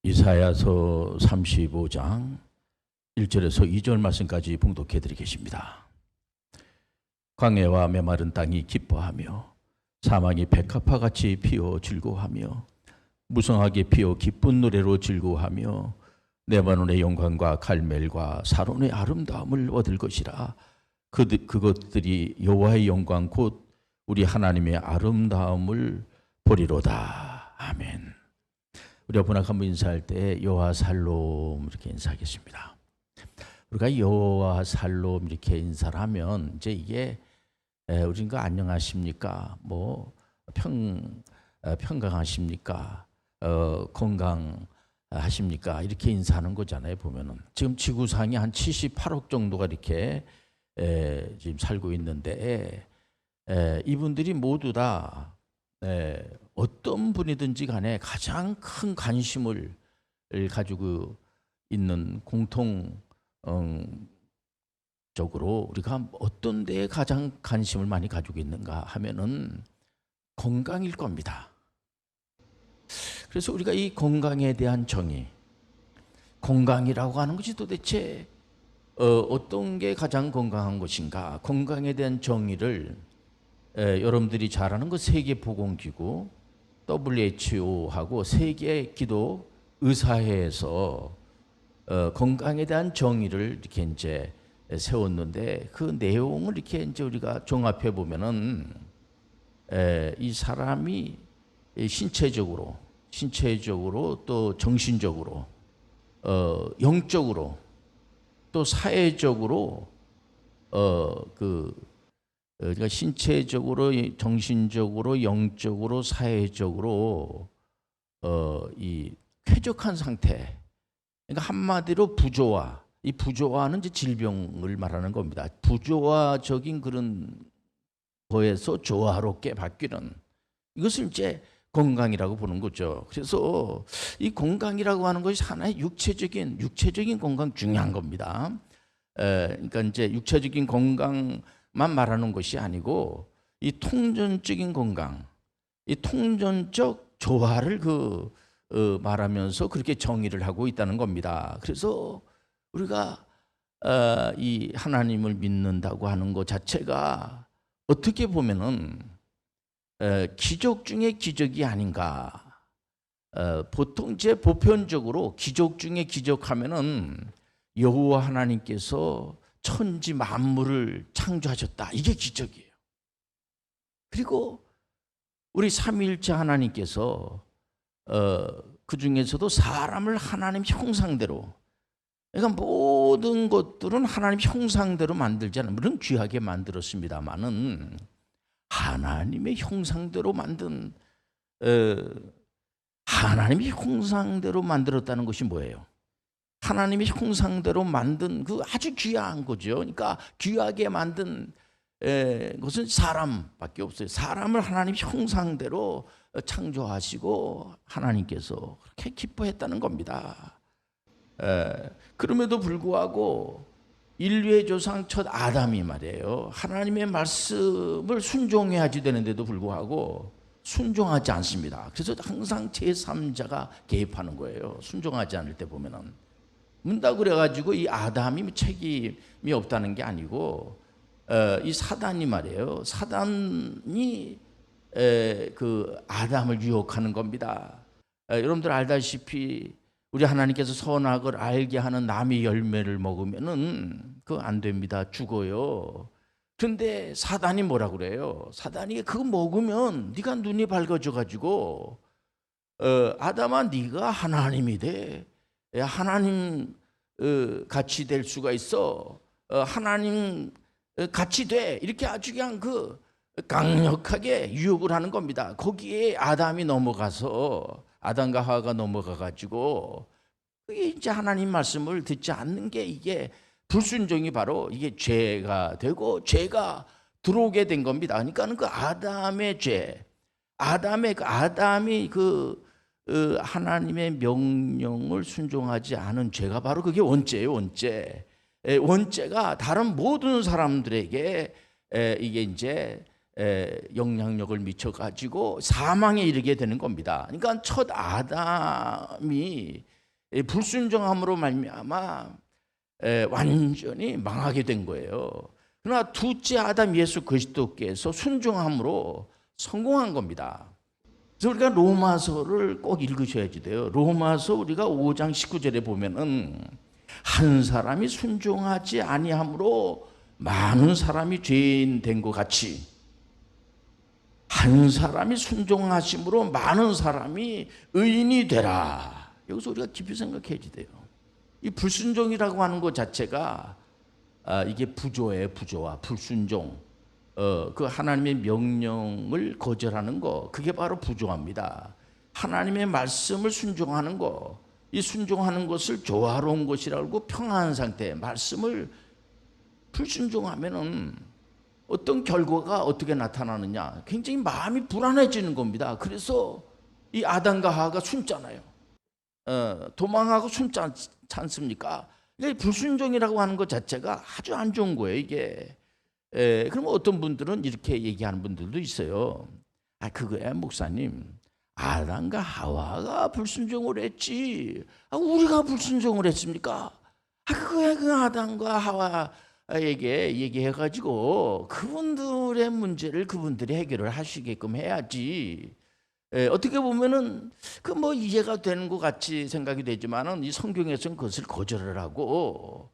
이사야서 35장 1절에서 2절 말씀까지 봉독해 드리겠습니다. 광야와 메마른 땅이 기뻐하며 사막이 백합화같이 피어 즐거워하며 무성하게 피어 기쁜 노래로 즐거워하며 레바논의 영광과 갈멜과 사론의 아름다움을 얻을 것이라. 그것들이 여호와의 영광 곧 우리 하나님의 아름다움을 보리로다. 아멘. 우리가 번역 한번 인사할 때 여호와 살롬 이렇게 인사하겠습니다. 우리가 여호와 살롬 이렇게 인사를 하면 이제 이게 우리가 안녕하십니까? 뭐 평강하십니까? 건강하십니까? 이렇게 인사하는 거잖아요. 보면은 지금 지구상이 한 78억 정도가 이렇게 지금 살고 있는데 이분들이 모두 다 어떤 분이든지 간에 가장 큰 관심을 가지고 있는 공통적으로 우리가 어떤 데에 가장 관심을 많이 가지고 있는가 하면은 건강일 겁니다. 그래서 우리가 이 건강에 대한 정의, 건강이라고 하는 것이 도대체 어떤 게 가장 건강한 것인가? 건강에 대한 정의를 여러분들이 잘 아는 그 세계보건기구 WHO하고 세계기도의사회에서 건강에 대한 정의를 이렇게 이제 세웠는데 그 내용을 이렇게 이제 우리가 종합해 보면은 이 사람이 신체적으로 또 정신적으로 영적으로 또 사회적으로 그러니까 신체적으로, 정신적으로, 영적으로, 사회적으로 이 쾌적한 상태. 그러니까 한마디로 부조화. 이 부조화는 이제 질병을 말하는 겁니다. 부조화적인 그런 거에서 조화롭게 바뀌는 이것을 이제 건강이라고 보는 거죠. 그래서 이 건강이라고 하는 것이 하나의 육체적인 건강 중요한 겁니다. 그러니까 이제 육체적인 건강 만 말하는 것이 아니고 이 통전적인 건강, 이 통전적 조화를 말하면서 그렇게 정의를 하고 있다는 겁니다. 그래서 우리가 이 하나님을 믿는다고 하는 것 자체가 어떻게 보면은 기적 중에 기적이 아닌가. 보통 이제 보편적으로 기적 중에 기적하면은 여호와 하나님께서 천지 만물을 창조하셨다. 이게 기적이에요. 그리고 우리 삼위일체 하나님께서 그 중에서도 사람을 하나님 형상대로, 그러니까 모든 것들은 하나님 형상대로 만들지 않아요. 물론 귀하게 만들었습니다만은 하나님의 형상대로 만든 하나님의 형상대로 만들었다는 것이 뭐예요? 하나님의 형상대로 만든 그 아주 귀한 거죠. 그러니까 귀하게 만든 것은 사람밖에 없어요. 사람을 하나님 형상대로 창조하시고 하나님께서 그렇게 기뻐했다는 겁니다. 그럼에도 불구하고 인류의 조상 첫 아담이 말이에요. 하나님의 말씀을 순종해야지 되는데도 불구하고 순종하지 않습니다. 그래서 항상 제3자가 개입하는 거예요. 순종하지 않을 때 보면은. 문다 그래가지고 이 아담이 책임이 없다는 게 아니고 이 사단이 말이에요. 사단이 그 아담을 유혹하는 겁니다. 여러분들 알다시피 우리 하나님께서 선악을 알게 하는 나무 열매를 먹으면은 그거 안 됩니다. 죽어요. 그런데 사단이 뭐라 그래요? 사단이 그거 먹으면 네가 눈이 밝아져 가지고 아담아 네가 하나님이 돼. 하나님 같이 될 수가 있어. 하나님 같이 돼. 이렇게 아주 그냥 강력하게 유혹을 하는 겁니다. 거기에 아담이 넘어가서 아담과 하와가 넘어가 가지고 그게 이제 하나님 말씀을 듣지 않는 게 이게 불순종이 바로 이게 죄가 되고 죄가 들어오게 된 겁니다. 그러니까는 그 아담의 죄, 아담이 하나님의 명령을 순종하지 않은 죄가 바로 그게 원죄예요. 원죄가 다른 모든 사람들에게 이게 이제 영향력을 미쳐가지고 사망에 이르게 되는 겁니다. 그러니까 첫 아담이 불순종함으로 말미암아 완전히 망하게 된 거예요. 그러나 둘째 아담 예수 그리스도께서 순종함으로 성공한 겁니다. 그래서 우리가 로마서를 꼭 읽으셔야지 돼요. 로마서 우리가 5장 19절에 보면은 한 사람이 순종하지 아니함으로 많은 사람이 죄인 된 것 같이 한 사람이 순종하심으로 많은 사람이 의인이 되라. 여기서 우리가 깊이 생각해야지 돼요. 이 불순종이라고 하는 것 자체가 이게 부조예요. 부조와 불순종. 그 하나님의 명령을 거절하는 거, 그게 바로 부조합니다. 하나님의 말씀을 순종하는 거, 이 순종하는 것을 조화로운 것이라고 평안한 상태, 말씀을 불순종하면은 어떤 결과가 어떻게 나타나느냐? 굉장히 마음이 불안해지는 겁니다. 그래서 이 아담과 하와가 숨잖아요. 도망하고 숨지 않습니까? 불순종이라고 하는 것 자체가 아주 안 좋은 거예요, 이게. 그럼 어떤 분들은 이렇게 얘기하는 분들도 있어요. 그거야, 목사님. 아담과 하와가 불순종을 했지. 우리가 불순종을 했습니까? 그거야, 그 아담과 하와에게 얘기해가지고 그분들의 문제를 그분들이 해결을 하시게끔 해야지. 어떻게 보면은 그 뭐 이해가 되는 것 같이 생각이 되지만은 이 성경에서는 그것을 거절을 하고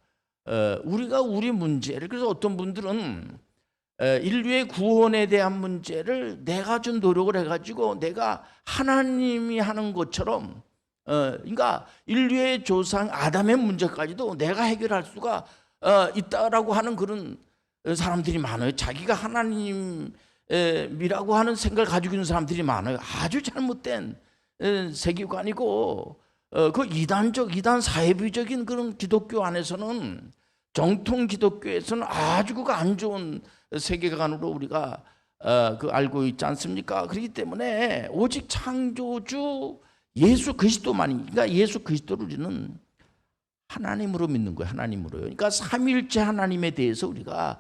우리가 우리 문제를, 그래서 어떤 분들은 인류의 구원에 대한 문제를 내가 좀 노력을 해가지고 내가 하나님이 하는 것처럼 그러니까 인류의 조상 아담의 문제까지도 내가 해결할 수가 있다라고 하는 그런 사람들이 많아요. 자기가 하나님이라고 하는 생각을 가지고 있는 사람들이 많아요. 아주 잘못된 세계관이고 그 이단 사회주의적인 그런 기독교 안에서는, 정통 기독교에서는 아주 그거 안 좋은 세계관으로 우리가 그 알고 있지 않습니까? 그렇기 때문에 오직 창조주 예수 그리스도만이, 그러니까 예수 그리스도를 우리는 하나님으로 믿는 거예요. 하나님으로요. 그러니까 삼위일체 하나님에 대해서 우리가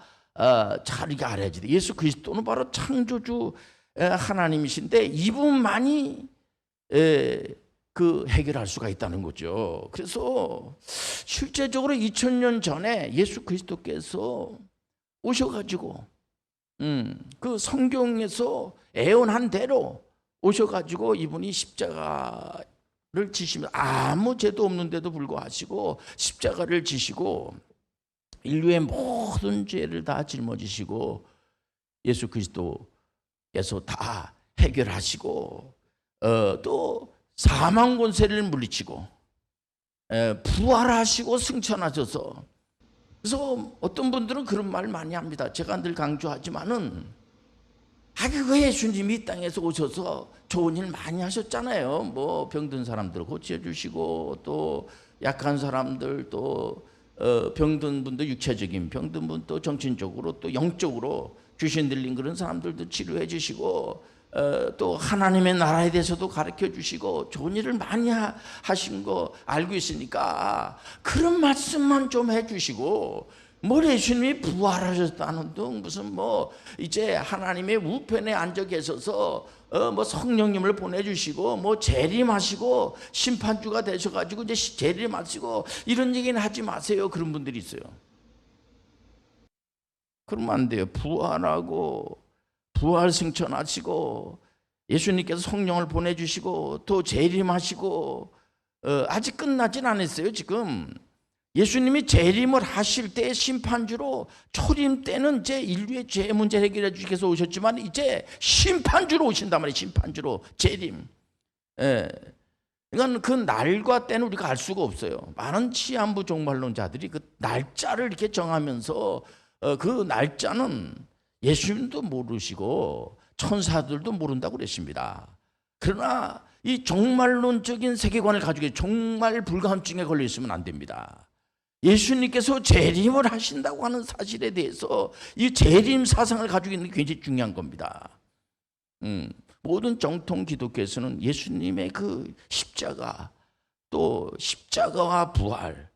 잘 이렇게 알아야지 돼. 예수 그리스도는 바로 창조주 하나님이신데 이분만이 그 해결할 수가 있다는 거죠. 그래서 실제적으로 2000년 전에 예수 그리스도께서 오셔가지고 그 성경에서 애원한 대로 오셔가지고 이분이 십자가를 지시면 아무 죄도 없는데도 불구하고 십자가를 지시고 인류의 모든 죄를 다 짊어지시고 예수 그리스도께서 다 해결하시고 또 사망 권세를 물리치고 부활하시고 승천하셔서, 그래서 어떤 분들은 그런 말 많이 합니다. 제가 늘 강조하지만은 그 예수님이 이 땅에서 오셔서 좋은 일 많이 하셨잖아요. 뭐 병든 사람들 고쳐주시고 또 약한 사람들 또 병든 분도 육체적인 병든 분 또 정신적으로 또 영적으로 귀신 들린 그런 사람들도 치료해 주시고 또 하나님의 나라에 대해서도 가르쳐 주시고 좋은 일을 많이 하신 거 알고 있으니까 그런 말씀만 좀 해주시고, 뭐 예수님이 부활하셨다는 등 무슨 뭐 이제 하나님의 우편에 앉아 계셔서 뭐 성령님을 보내주시고 뭐 재림하시고 심판주가 되셔가지고 이제 재림하시고 이런 얘기는 하지 마세요. 그런 분들이 있어요. 그러면 안 돼요. 부활하고 부활 승천하시고 예수님께서 성령을 보내주시고 또 재림하시고 아직 끝나진 않았어요. 지금 예수님이 재림을 하실 때의 심판주로, 초림 때는 이제 인류의 죄 문제 해결해 주시기 위해서 오셨지만 이제 심판주로 오신단 말이에요. 심판주로 재림. 그러니까 그 날과 때는 우리가 알 수가 없어요. 많은 치안부 종말론자들이 그 날짜를 이렇게 정하면서 그 날짜는 예수님도 모르시고 천사들도 모른다고 그랬습니다. 그러나 이 종말론적인 세계관을 가지고 종말 불감증에 걸려 있으면 안 됩니다. 예수님께서 재림을 하신다고 하는 사실에 대해서 이 재림 사상을 가지고 있는 게 굉장히 중요한 겁니다. 모든 정통 기독교에서는 예수님의 그 십자가, 또 십자가와 부활,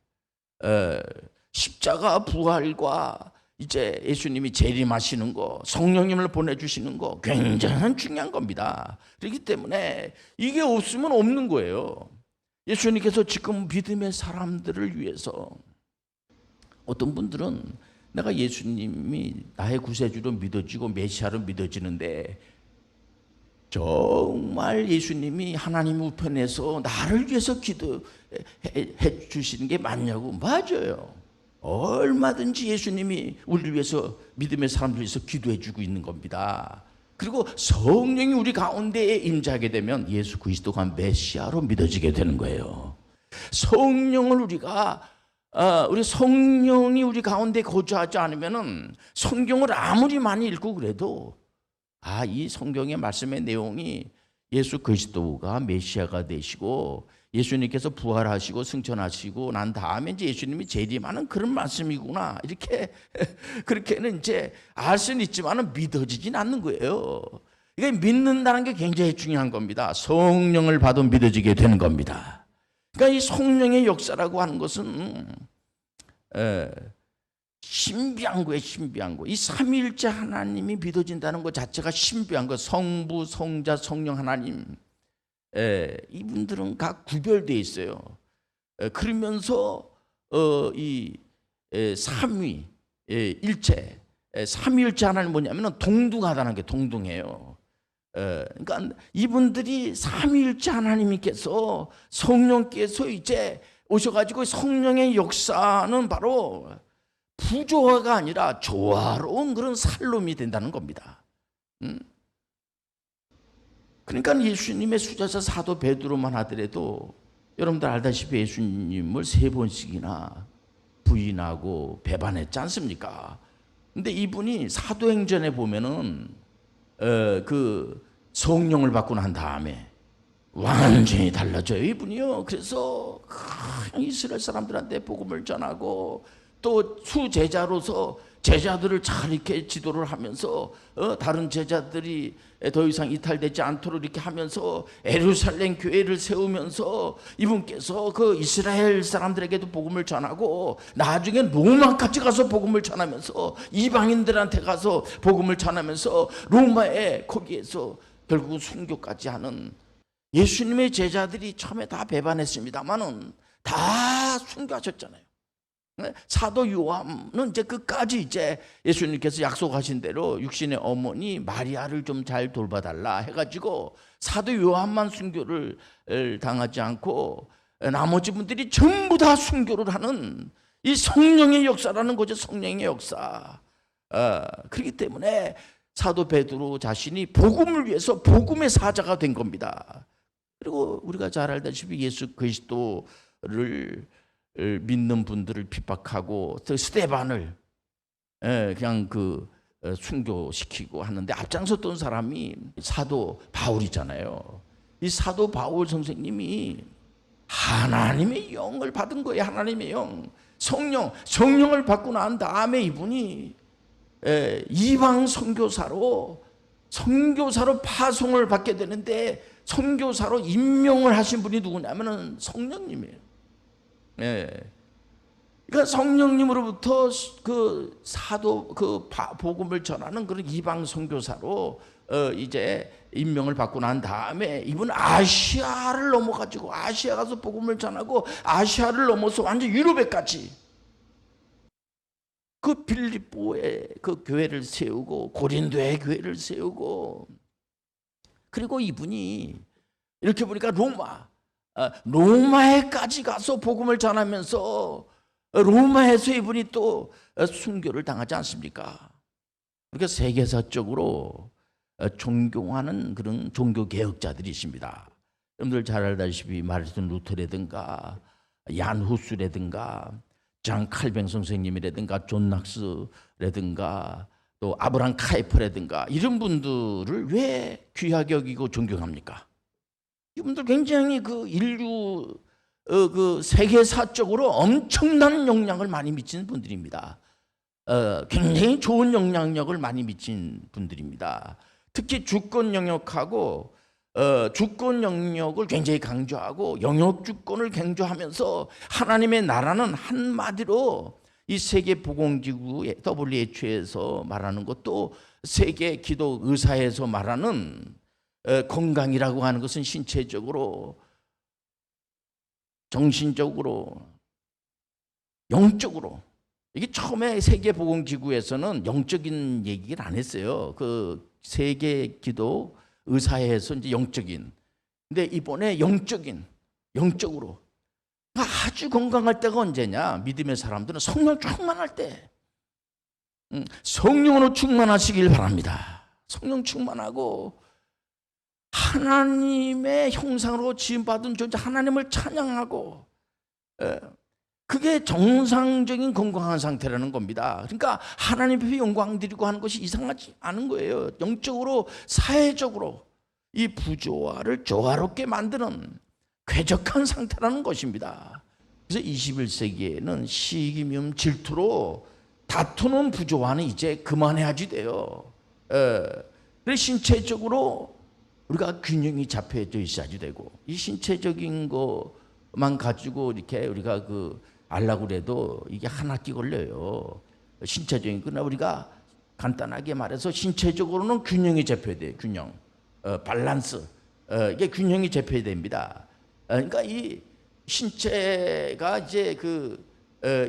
십자가 부활과 이제 예수님이 재림하시는 거, 성령님을 보내주시는 거 굉장히 중요한 겁니다. 그렇기 때문에 이게 없으면 없는 거예요. 예수님께서 지금 믿음의 사람들을 위해서, 어떤 분들은 내가 예수님이 나의 구세주로 믿어지고 메시아로 믿어지는데 정말 예수님이 하나님 우편에서 나를 위해서 기도해 주시는 게 맞냐고. 맞아요. 얼마든지 예수님이 우리를 위해서, 믿음의 사람들 위해서 기도해 주고 있는 겁니다. 그리고 성령이 우리 가운데에 임재하게 되면 예수 그리스도가 메시아로 믿어지게 되는 거예요. 성령을 우리 성령이 우리 가운데 거주하지 않으면은 성경을 아무리 많이 읽고 그래도 이 성경의 말씀의 내용이 예수 그리스도가 메시아가 되시고 예수님께서 부활하시고 승천하시고 난 다음에 이제 예수님이 재림하는 그런 말씀이구나, 이렇게 그렇게는 이제 알 수는 있지만은 믿어지진 않는 거예요. 이게 믿는다는 게 굉장히 중요한 겁니다. 성령을 받아 믿어지게 되는 겁니다. 그러니까 이 성령의 역사라고 하는 것은 신비한 거예요. 신비한 거. 이 삼위일체 하나님이 믿어진다는 것 자체가 신비한 거. 성부, 성자, 성령 하나님, 이분들은 각 구별되어 있어요. 그러면서 이 삼위 일체, 삼위일체 하나님 뭐냐면 동등하다는 게, 동등해요. 그러니까 이분들이 삼위일체 하나님께서, 성령께서 이제 오셔가지고 성령의 역사는 바로 부조화가 아니라 조화로운 그런 살롬이 된다는 겁니다. 그러니까 예수님의 수제자 사도 베드로만 하더라도 여러분들 알다시피 예수님을 3번씩이나 부인하고 배반했지 않습니까? 근데 이분이 사도행전에 보면은 그 성령을 받고 난 다음에 완전히 달라져요, 이분이요. 그래서 이스라엘 사람들한테 복음을 전하고 또 수제자로서 제자들을 잘 이렇게 지도를 하면서 다른 제자들이 더 이상 이탈되지 않도록 이렇게 하면서 예루살렘 교회를 세우면서 이분께서 그 이스라엘 사람들에게도 복음을 전하고 나중에 로마까지 가서 복음을 전하면서 이방인들한테 가서 복음을 전하면서 로마에 거기에서 결국 순교까지 하는, 예수님의 제자들이 처음에 다 배반했습니다만은 다 순교하셨잖아요. 사도 요한은 이제 끝까지 이제 예수님께서 약속하신 대로 육신의 어머니 마리아를 좀 잘 돌봐달라 해가지고 사도 요한만 순교를 당하지 않고 나머지 분들이 전부 다 순교를 하는 이 성령의 역사라는 거죠. 성령의 역사. 그렇기 때문에 사도 베드로 자신이 복음을 위해서 복음의 사자가 된 겁니다. 그리고 우리가 잘 알다시피 예수 그리스도를 믿는 분들을 핍박하고 또 스데반을 그냥 순교시키고 하는데 앞장섰던 사람이 사도 바울이잖아요. 이 사도 바울 선생님이 하나님의 영을 받은 거예요. 하나님의 영, 성령을 받고 난 다음에 이분이 이방 선교사로 파송을 받게 되는데, 선교사로 임명을 하신 분이 누구냐면은 성령님이에요. 그러니까 성령님으로부터 복음을 전하는 그런 이방 선교사로 이제 임명을 받고 난 다음에 이분 아시아를 넘어가지고 아시아 가서 복음을 전하고 아시아를 넘어서 완전 유럽에까지 그 빌립보에 그 교회를 세우고 고린도에 교회를 세우고, 그리고 이분이 이렇게 보니까 로마에까지 가서 복음을 전하면서 로마에서 이분이 또 순교를 당하지 않습니까? 그러니까 세계사적으로 존경하는 그런 종교 개혁자들이 있습니다. 여러분들 잘 알다시피 마르틴 루터라든가 얀 후스라든가 장 칼뱅 선생님이라든가 존 낙스라든가 또 아브람 카이퍼라든가 이런 분들을 왜 귀하게 여기고 존경합니까? 이분들 굉장히 그 인류 그 세계사적으로 엄청난 영향을 많이 미친 분들입니다. 굉장히 좋은 영향력을 많이 미친 분들입니다. 특히 주권 영역하고 주권 영역을 굉장히 강조하고 영역 주권을 강조하면서 하나님의 나라는 한마디로 이 세계 보건기구 WHO에서 말하는 것도 세계 기도 의사에서 말하는 건강이라고 하는 것은 신체적으로 정신적으로, 영적으로. 이게 처음에 세계보건기구에서는 영적인 얘기를 안 했어요. 그 세계기도 의사회에서 이제 영적인. 근데 이번에 영적으로. 아주 건강할 때가 언제냐? 믿음의 사람들은 성령 충만할 때. 성령으로 충만하시길 바랍니다. 성령 충만하고 하나님의 형상으로 지음받은 존재 하나님을 찬양하고, 그게 정상적인 건강한 상태라는 겁니다. 그러니까 하나님 앞에 영광 드리고 하는 것이 이상하지 않은 거예요. 영적으로, 사회적으로 이 부조화를 조화롭게 만드는 쾌적한 상태라는 것입니다. 그래서 21세기에는 시기면 질투로 다투는 부조화는 이제 그만해야지 돼요. 그래서 신체적으로 우리가 균형이 잡혀져 있어야지 되고, 이 신체적인 것만 가지고 이렇게 우리가 알라고 그래도 이게 한 학기 걸려요. 신체적인. 그러나 우리가 간단하게 말해서 신체적으로는 균형이 잡혀야 돼요. 균형, 밸런스. 이게 균형이 잡혀야 됩니다. 그러니까 이 신체가 이제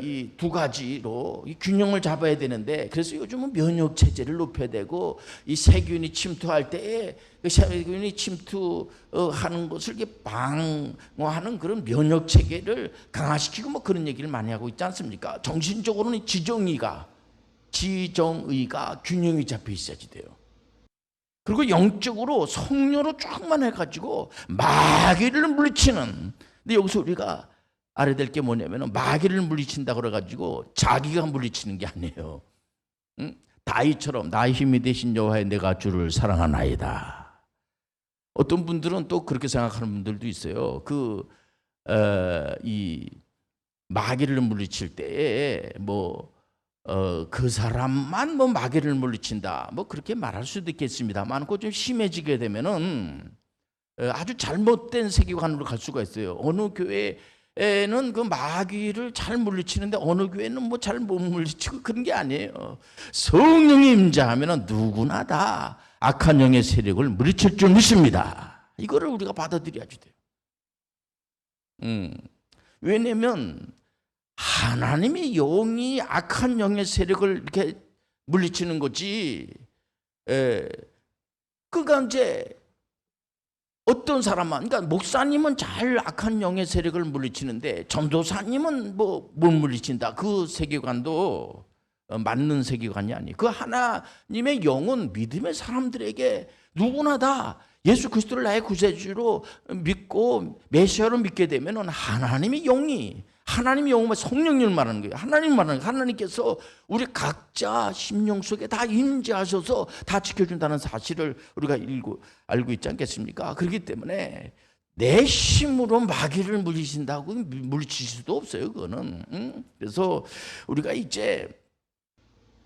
이 두 가지로 이 균형을 잡아야 되는데, 그래서 요즘은 면역 체제를 높여야 되고, 이 세균이 침투할 때에 그 세균이 침투하는 것을 이렇게 방어하는 그런 면역 체계를 강화시키고 뭐 그런 얘기를 많이 하고 있지 않습니까? 정신적으로는 지정의가 균형이 잡혀 있어야지 돼요. 그리고 영적으로 성령으로 충만해가지고 마귀를 물리치는. 근데 여기서 우리가 알아야 될 게 뭐냐면, 마귀를 물리친다 그래가지고 자기가 물리치는 게 아니에요. 다윗처럼 나의 힘이 되신 여호와의 내가 주를 사랑하나이다. 어떤 분들은 또 그렇게 생각하는 분들도 있어요. 이 마귀를 물리칠 때에 그 사람만 마귀를 물리친다, 그렇게 말할 수도 있겠습니다만, 그거 좀 심해지게 되면은 아주 잘못된 세계관으로 갈 수가 있어요. 어느 교회에는 그 마귀를 잘 물리치는데 어느 교회는 잘 못 물리치고 그런 게 아니에요. 성령이 임재하면은 누구나 다 악한 영의 세력을 물리칠 줄 믿습니다. 이거를 우리가 받아들여야지 돼요. 왜냐면 하나님의 영이 악한 영의 세력을 이렇게 물리치는 거지. 그러니까 이제 어떤 사람은, 그러니까 목사님은 잘 악한 영의 세력을 물리치는데 전도사님은 못 물리친다. 그 세계관도 맞는 세계관이 아니에요. 그 하나님의 영은 믿음의 사람들에게 누구나 다 예수 그리스도를 나의 구세주로 믿고 메시아로 믿게 되면 하나님의 영이, 하나님의 영은 성령님을 말하는 거예요. 하나님께서 우리 각자 심령 속에 다 임재하셔서 다 지켜준다는 사실을 우리가 알고 있지 않겠습니까? 그렇기 때문에 내 힘으로 마귀를 물리친다고 물리칠 수도 없어요. 그거는. 그래서 우리가 이제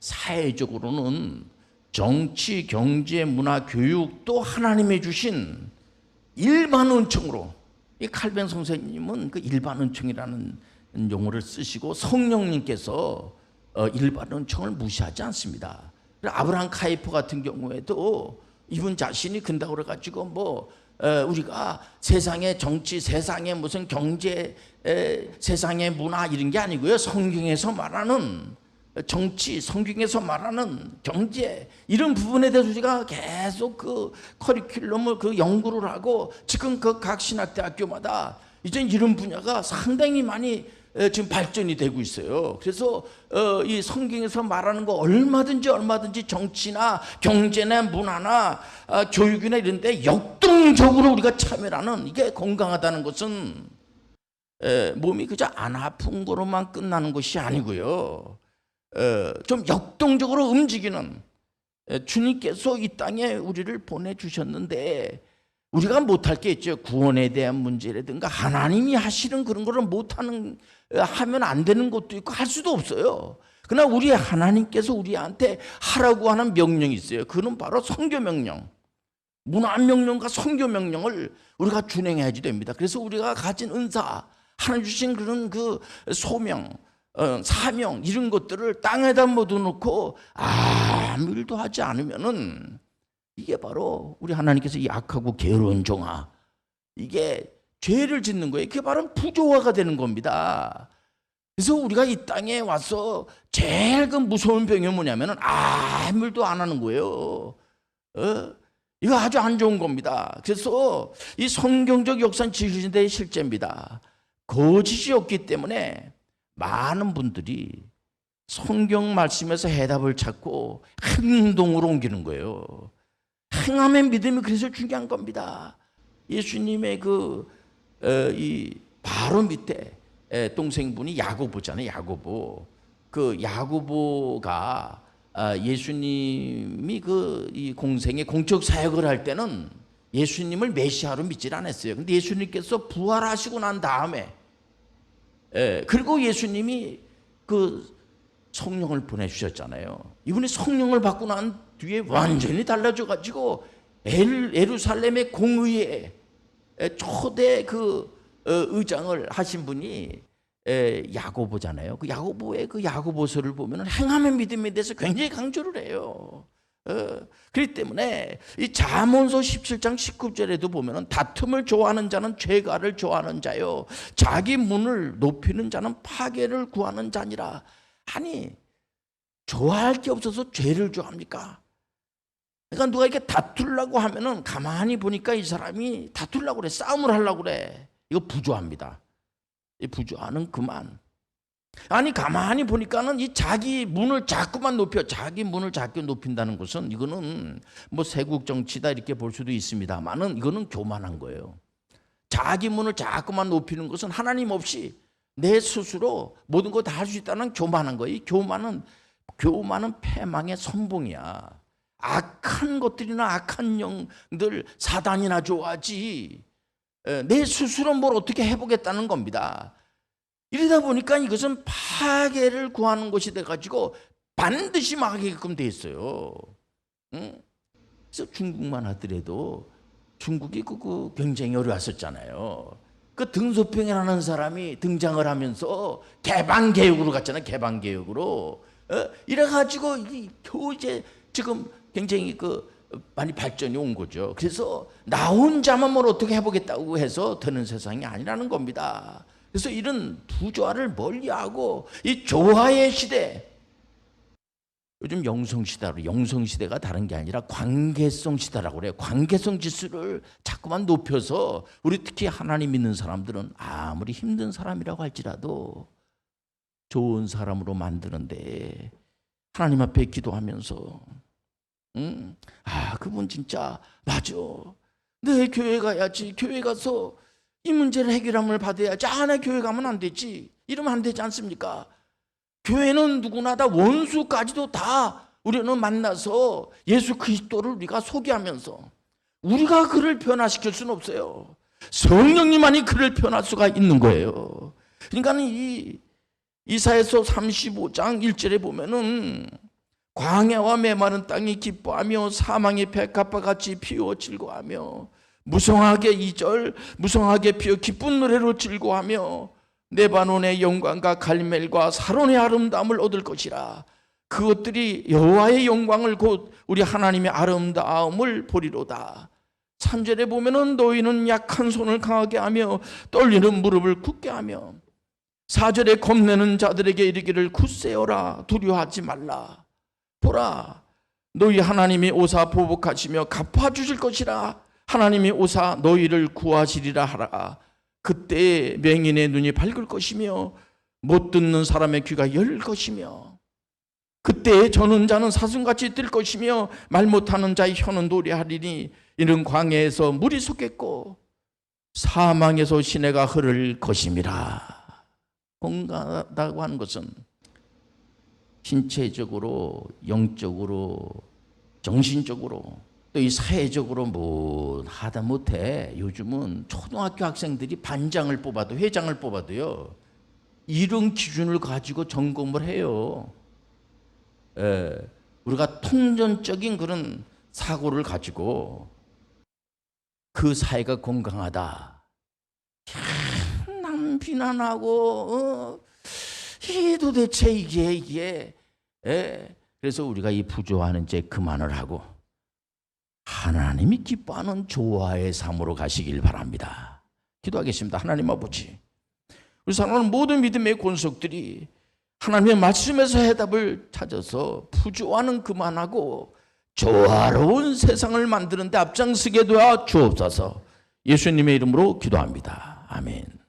사회적으로는 정치, 경제, 문화, 교육도 하나님이 주신 일반 은총으로, 이 칼뱅 선생님은 그 일반 은총이라는 용어를 쓰시고, 성령님께서 일반 은총을 무시하지 않습니다. 아브라함 카이퍼 같은 경우에도 이분 자신이 근다고 그래가지고 우리가 세상의 정치, 세상의 무슨 경제, 세상의 문화 이런 게 아니고요. 성경에서 말하는 정치, 성경에서 말하는 경제, 이런 부분에 대해서 우리가 계속 그 커리큘럼을 연구를 하고, 지금 각 신학대학교마다 이제 이런 분야가 상당히 많이 지금 발전이 되고 있어요. 그래서 이 성경에서 말하는 거 얼마든지 정치나 경제나 문화나 교육이나 이런 데 역동적으로 우리가 참여하는, 이게 건강하다는 것은 몸이 그저 안 아픈 거로만 끝나는 것이 아니고요. 좀 역동적으로 움직이는, 주님께서 이 땅에 우리를 보내주셨는데 우리가 못할 게 있죠. 구원에 대한 문제라든가 하나님이 하시는 그런 거를 하면 안 되는 것도 있고 할 수도 없어요. 그러나 우리 하나님께서 우리한테 하라고 하는 명령이 있어요. 그는 바로 선교명령, 문화명령과 선교명령을 우리가 준행해야지 됩니다. 그래서 우리가 가진 은사, 하나님 주신 그런 소명, 사명, 이런 것들을 땅에다 묻어놓고 아무 일도 하지 않으면은, 이게 바로 우리 하나님께서 이 악하고 게으른 종아, 이게 죄를 짓는 거예요. 그게 바로 부조화가 되는 겁니다. 그래서 우리가 이 땅에 와서 제일 그 무서운 병이 뭐냐면은 아무 일도 안 하는 거예요. 이거 아주 안 좋은 겁니다. 그래서 이 성경적 역사는 진리의 실제입니다. 거짓이 없기 때문에 많은 분들이 성경 말씀에서 해답을 찾고 행동으로 옮기는 거예요. 행함의 믿음이 그래서 중요한 겁니다. 예수님의 이 바로 밑에 동생분이 야고보잖아요. 야고보. 그 야고보가 예수님이 이 공생의 공적 사역을 할 때는 예수님을 메시아로 믿질 않았어요. 근데 예수님께서 부활하시고 난 다음에 그리고 예수님이 그 성령을 보내주셨잖아요. 이분이 성령을 받고 난 뒤에 완전히 달라져 가지고 예루살렘의 공의회 초대 의장을 하신 분이 야고보잖아요. 그 야고보의 그 야고보서를 보면 행함의 믿음에 대해서 굉장히 강조를 해요. 그렇기 때문에 이 잠언서 17장 19절에도 보면 다툼을 좋아하는 자는 죄가를 좋아하는 자요 자기 문을 높이는 자는 파괴를 구하는 자니라. 아니 좋아할 게 없어서 죄를 좋아합니까? 그러니까 누가 이렇게 다투려고 하면은 가만히 보니까 이 사람이 다투려고 그래. 싸움을 하려고 그래. 이거 부조합니다. 이 부조하는 그만. 아니 가만히 보니까는 이 자기 문을 자꾸만 높여. 자기 문을 자꾸 높인다는 것은 이거는 뭐 세국 정치다 이렇게 볼 수도 있습니다만은 이거는 교만한 거예요. 자기 문을 자꾸만 높이는 것은 하나님 없이 내 스스로 모든 거 다 할 수 있다는 교만한 거예요. 이 교만은 패망의 선봉이야. 악한 것들이나 악한 영들 사단이나 좋아하지 내 스스로 뭘 어떻게 해보겠다는 겁니다. 이러다 보니까 이것은 파괴를 구하는 것이 돼가지고 반드시 망하게끔 돼 있어요. 그래서 중국만 하더라도 중국이 굉장히 어려웠었잖아요. 그 등소평이라는 사람이 등장을 하면서 개방개혁으로 갔잖아요. 개방개혁으로 이래가지고 겨우 이제 지금 굉장히 많이 발전이 온 거죠. 그래서 나 혼자만 뭘 어떻게 해보겠다고 해서 되는 세상이 아니라는 겁니다. 그래서 이런 부조화를 멀리하고 이 조화의 시대, 요즘 영성시대로 영성시대가 다른 게 아니라 관계성 시대라고 그래요. 관계성 지수를 자꾸만 높여서 우리 특히 하나님 믿는 사람들은 아무리 힘든 사람이라고 할지라도 좋은 사람으로 만드는데 하나님 앞에 기도하면서 그분 진짜 맞아. 내 교회 가야지. 교회 가서 이 문제를 해결함을 받아야지. 내 교회 가면 안 되지. 이러면 안 되지 않습니까? 교회는 누구나 다 원수까지도 다 우리는 만나서 예수 그리스도를 우리가 소개하면서 우리가 그를 변화시킬 수는 없어요. 성령님만이 그를 변할 수가 있는 거예요. 그러니까 이 이사야서 35장 1절에 보면은 광야와 메마른 땅이 기뻐하며 사망의 백합과 같이 피워 즐거워하며 무성하게 2절 무성하게 피어 기쁜 노래로 즐거워하며 레바논의 영광과 갈멜과 사론의 아름다움을 얻을 것이라. 그것들이 여호와의 영광을 곧 우리 하나님의 아름다움을 보리로다. 3절에 보면은 너희는 약한 손을 강하게 하며 떨리는 무릎을 굳게 하며 4절에 겁내는 자들에게 이르기를 굳세어라 두려워하지 말라. 보라 너희 하나님이 오사 보복하시며 갚아주실 것이라. 하나님이 오사 너희를 구하시리라 하라. 그때 맹인의 눈이 밝을 것이며 못 듣는 사람의 귀가 열릴 것이며 그때 저는 자는 사슴같이 뜰 것이며 말 못하는 자의 혀는 노래하리니 이는 광야에서 물이 솟겠고 사망에서 시내가 흐를 것임이라. 건강하다고 하는 것은 신체적으로 영적으로 정신적으로 또 이 사회적으로 뭐 하다 못해 요즘은 초등학교 학생들이 반장을 뽑아도 회장을 뽑아도요 이런 기준을 가지고 점검을 해요. 우리가 통전적인 그런 사고를 가지고 그 사회가 건강하다. 남 비난하고 이게 도대체 이게 그래서 우리가 이 부조화는 이제 그만을 하고 하나님이 기뻐하는 조화의 삶으로 가시길 바랍니다. 기도하겠습니다. 하나님 아버지, 우리 사랑하는 모든 믿음의 권속들이 하나님의 말씀에서 해답을 찾아서 부조화는 그만하고 조화로운 세상을 만드는 데 앞장서게 도와 주옵소서. 예수님의 이름으로 기도합니다. 아멘.